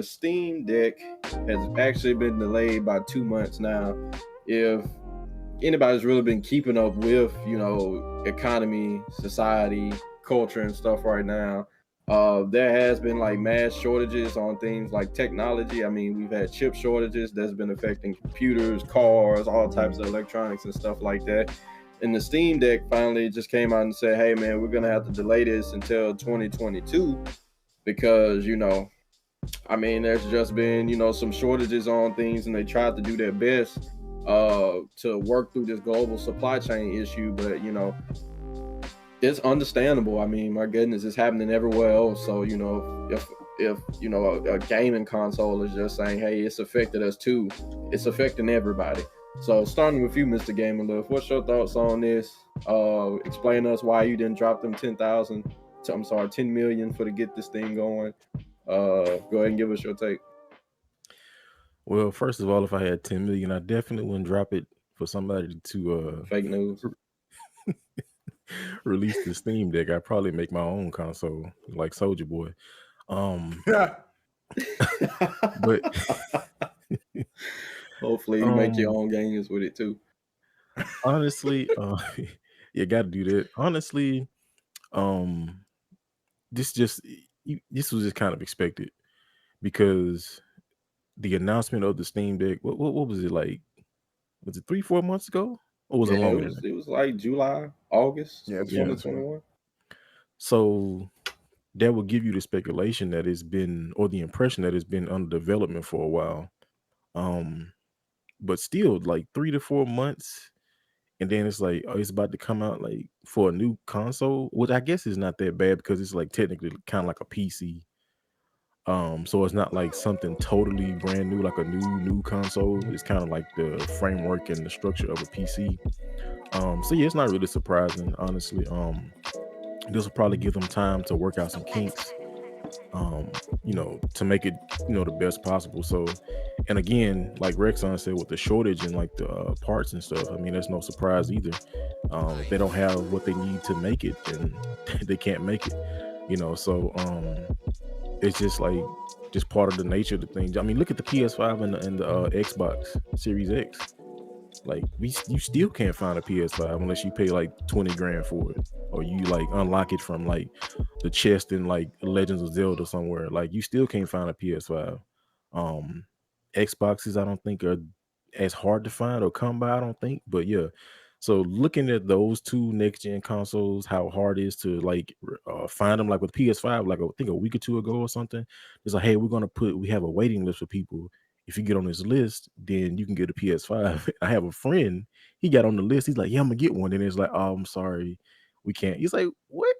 the Steam Deck has actually been delayed by 2 months now. If anybody's really been keeping up with, economy, society, culture, and stuff right now, there has been like mass shortages on things like technology. I mean, we've had chip shortages that's been affecting computers, cars, all types of electronics and stuff like that. And the Steam Deck finally just came out and said, hey, man, we're going to have to delay this until 2022 because, there's just been, some shortages on things, and they tried to do their best to work through this global supply chain issue. But, it's understandable. I mean, my goodness, it's happening everywhere else. So, if a gaming console is just saying, hey, it's affected us too, it's affecting everybody. So starting with you, Mr. Gamer Love, what's your thoughts on this? Explain to us why you didn't drop them 10 million for to get this thing going. Go ahead and give us your take. Well, first of all, if I had 10 million, I definitely wouldn't drop it for somebody to fake news release the Steam Deck. I'd probably make my own console like Soulja Boy. But hopefully you make your own games with it too. Honestly, you got to do that. Honestly, this was just kind of expected because the announcement of the Steam Deck. What was it like? Was it 3-4 months ago? Or was it longer? It was like July, August, 2021. So that will give you the speculation that it's been, or the impression that it's been under development for a while. But still, like 3 to 4 months, and then it's like, oh, it's about to come out like for a new console, which I guess is not that bad because it's like technically kind of like a PC. So it's not like something totally brand new, like a new console. It's kind of like the framework and the structure of a PC. So yeah, it's not really surprising, honestly. This will probably give them time to work out some kinks, to make it, the best possible. So, and again, like Rexon said, with the shortage and like the parts and stuff, I mean, that's no surprise either. If they don't have what they need to make it, then they can't make it, so it's just part of the nature of the thing. I mean, look at the PS5 and the Xbox Series X. Like you still can't find a PS5 unless you pay like 20 grand for it, or you like unlock it from like the chest in like Legends of Zelda somewhere. Like you still can't find a PS5. Xboxes I don't think are as hard to find or come by, I don't think. But yeah, so looking at those two next gen consoles, how hard it is to like find them, like with PS5, like I think a week or two ago or something, it's like, hey, we have a waiting list for people. If you get on this list, then you can get a PS5. I have a friend, he got on the list. He's like, yeah, I'm gonna get one. And it's like, oh, I'm sorry, we can't. He's like, what?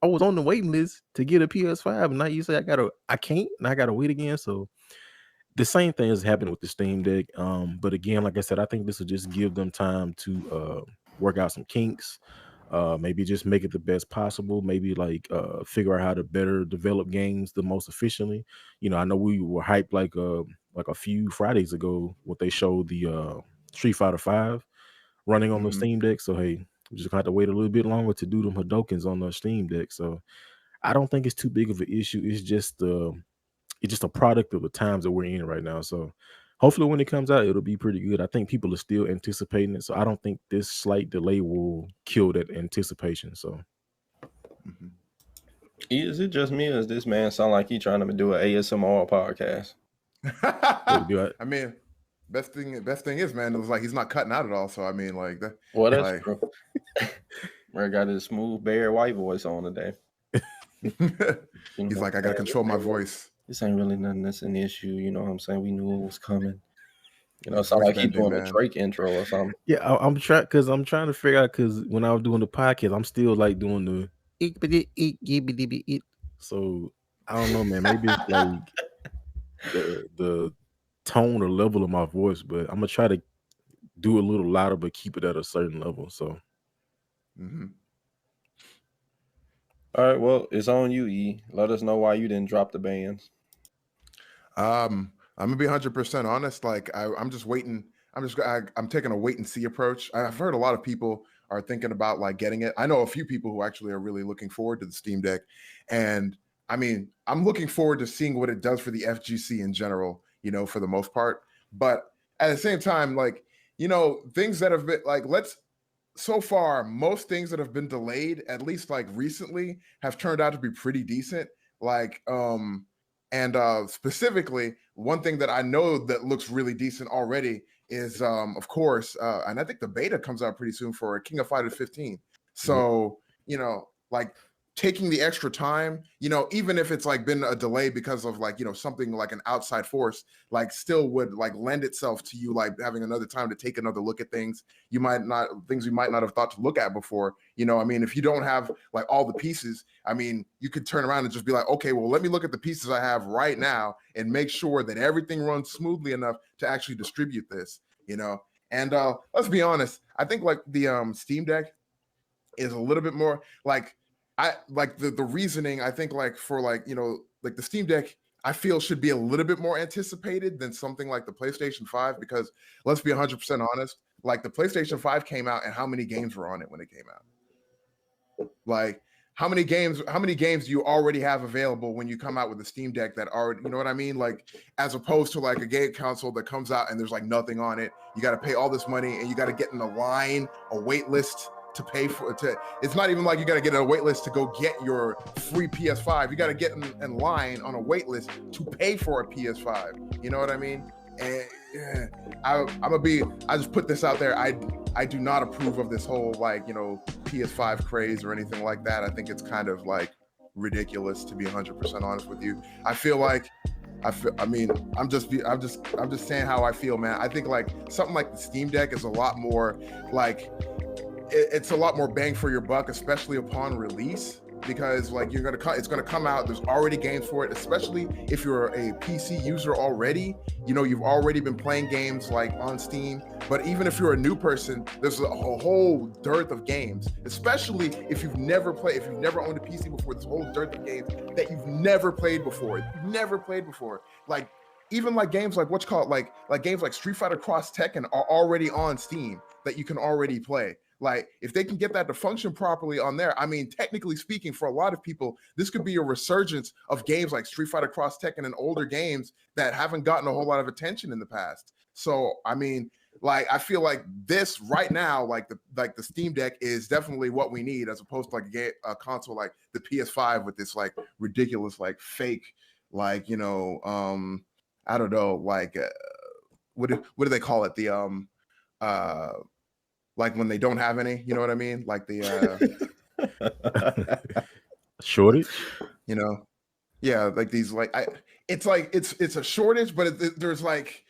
I was on the waiting list to get a PS5, and now you say I can't, and I gotta wait again. So the same thing has happened with the Steam Deck. But again, like I said, I think this will just give them time to work out some kinks. Maybe just make it the best possible. Maybe like figure out how to better develop games the most efficiently. I know we were hyped like a few Fridays ago when they showed the Street Fighter 5 running on the Steam Deck. So hey, we just have to wait a little bit longer to do them Hadokens on the Steam Deck. So I don't think it's too big of an issue. It's just a product of the times that we're in right now. So hopefully when it comes out, it'll be pretty good. I think people are still anticipating it. So I don't think this slight delay will kill that anticipation. So is it just me, or does this man sound like he's trying to do an ASMR podcast? I mean, best thing is, man, it was like he's not cutting out at all. So I mean, like that. Well, that's true. I got his smooth, bare white voice on today. He's like, I gotta control my voice. This ain't really nothing that's an issue. You know what I'm saying? We knew it was coming. It sound like he's doing a Drake intro or something. Yeah, I'm trying to figure out, because when I was doing the podcast, I'm still like doing the it. So I don't know, man. Maybe it's like the tone or level of my voice, but I'm gonna try to do a little louder, but keep it at a certain level. So. All right, well, it's on you, E. Let us know why you didn't drop the bands. I'm gonna be 100% honest. Like I'm just waiting. I'm taking a wait and see approach. I've heard a lot of people are thinking about like getting it. I know a few people who actually are really looking forward to the Steam Deck, and I mean, I'm looking forward to seeing what it does for the FGC in general, for the most part. But at the same time, like, things that have been like, so far, most things that have been delayed, at least like recently, have turned out to be pretty decent. Like, and specifically, one thing that I know that looks really decent already is, of course, and I think the beta comes out pretty soon for King of Fighters 15. So, like taking the extra time, even if it's like been a delay because of like, something like an outside force, like still would like lend itself to you like having another time to take another look at things you might not have thought to look at before. I mean, if you don't have like all the pieces, I mean, you could turn around and just be like, okay, well, let me look at the pieces I have right now and make sure that everything runs smoothly enough to actually distribute this, and let's be honest, I think like the Steam Deck is a little bit more like, I like the reasoning, I think like for like, like the Steam Deck, I feel should be a little bit more anticipated than something like the PlayStation 5, because let's be 100% honest, like the PlayStation 5 came out and how many games were on it when it came out? Like how many games do you already have available when you come out with the Steam Deck that are, you know what I mean? Like, as opposed to like a game console that comes out and there's like nothing on it. You got to pay all this money and you got to get in a line, a wait list to pay for it. It's not even like you got to get a wait list to go get your free PS5. You got to get in line on a wait list to pay for a PS5. You know what I mean? And yeah, I just put this out there. I do not approve of this whole like, PS5 craze or anything like that. I think it's kind of like ridiculous, to be 100% honest with you. I mean, I'm just saying how I feel, man. I think like something like the Steam Deck is a lot more like, it's a lot more bang for your buck, especially upon release, because like it's gonna come out. There's already games for it, especially if you're a PC user already. You've already been playing games like on Steam. But even if you're a new person, there's a whole dearth of games, especially if you've never owned a PC before. This whole dearth of games that you've never played before. Like even like games like like games like Street Fighter Cross Tekken are already on Steam that you can already play. Like, if they can get that to function properly on there, I mean, technically speaking, for a lot of people, this could be a resurgence of games like Street Fighter Cross Tekken and older games that haven't gotten a whole lot of attention in the past. So, I mean, like, I feel like this right now, like the Steam Deck is definitely what we need, as opposed to like a console like the PS5 with this like ridiculous, like fake, like, I don't know, like, what do they call it? The like when they don't have any, you know what I mean? Like the shortage, yeah, like these, like it's a shortage, but there's like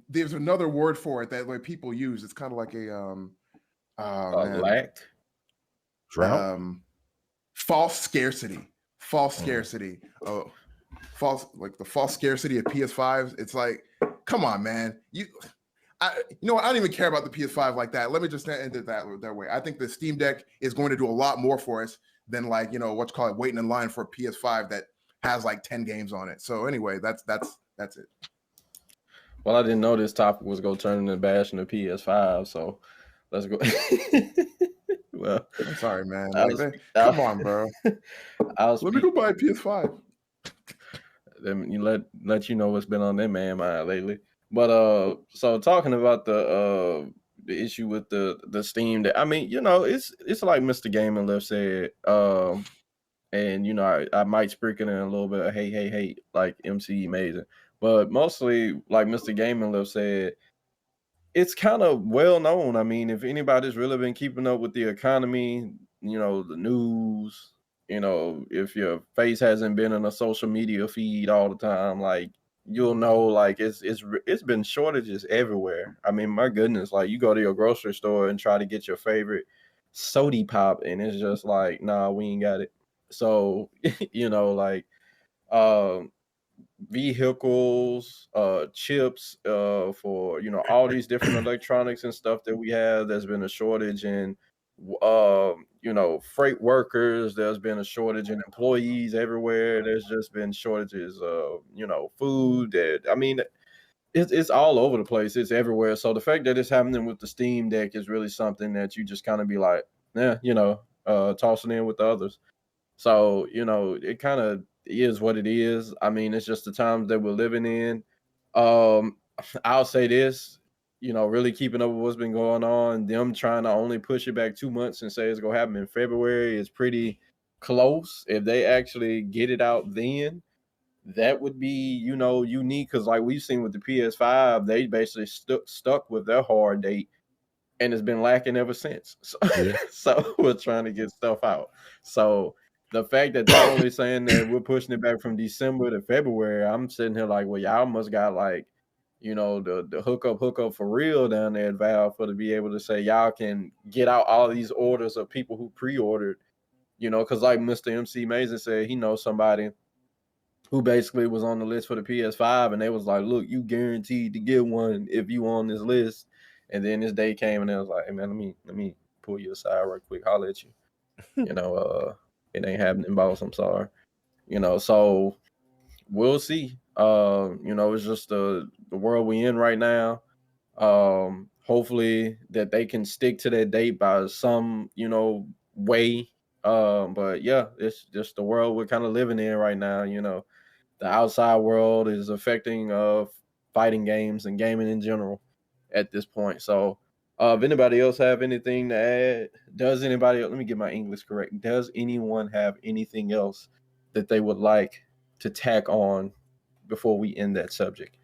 there's another word for it that like people use. It's kind of like a lack, drought, false scarcity. Oh, like the false scarcity of PS5s. It's like, come on, man, I don't even care about the PS5 like that. Let me just end it that way. I think the Steam Deck is going to do a lot more for us than like, waiting in line for a PS5 that has like 10 games on it. So anyway, that's it. Well, I didn't know this topic was going to turn into bashing the PS5, so let's go. Well, I'm sorry, man. Come on, bro. Let me go buy a PS5. Then you let you know what's been on their man mind lately. But so talking about the issue with the Steam Deck, I mean, it's like Mr. Game and Left said, and I might sprinkle in a little bit of hey, like MC Amazing, but mostly like Mr. Game and Left said, it's kind of well known. I mean, if anybody's really been keeping up with the economy, the news, if your face hasn't been in a social media feed all the time, like, you'll know, like, it's been shortages everywhere. I mean, my goodness, like, you go to your grocery store and try to get your favorite soda pop, and it's just like, nah, we ain't got it. So, like, vehicles, chips, for all these different electronics and stuff that we have. There's been a shortage in freight workers. There's been a shortage in employees everywhere. There's just been shortages of food. That, I mean, it's all over the place. It's everywhere. So the fact that it's happening with the Steam Deck is really something that you just kind of be like, tossing in with the others. So, it kind of is what it is. I mean, it's just the times that we're living in. Um, I'll say this, really keeping up with what's been going on, them trying to only push it back 2 months and say it's gonna happen in February is pretty close. If they actually get it out then, that would be, unique because like we've seen with the PS5, they basically stuck with their hard date and it's been lacking ever since. So, Yeah. so we're trying to get stuff out. So the fact that they're only saying that we're pushing it back from December to February, I'm sitting here like, well, y'all must got like, the hookup for real down there at Valve for to be able to say y'all can get out all these orders of people who pre-ordered, because like Mr. MC Mason said, he knows somebody who basically was on the list for the PS5, and they was like, look, you guaranteed to get one if you on this list. And then this day came, and they was like, hey man, let me pull you aside real quick, holler at you. It ain't happening, boss. I'm sorry. So we'll see. It's just the world we in right now. Hopefully that they can stick to that date by some, way. But yeah, it's just the world we're kind of living in right now. The outside world is affecting fighting games and gaming in general at this point. So if anybody else have anything to add, let me get my English correct. Does anyone have anything else that they would like to tack on before we end that subject?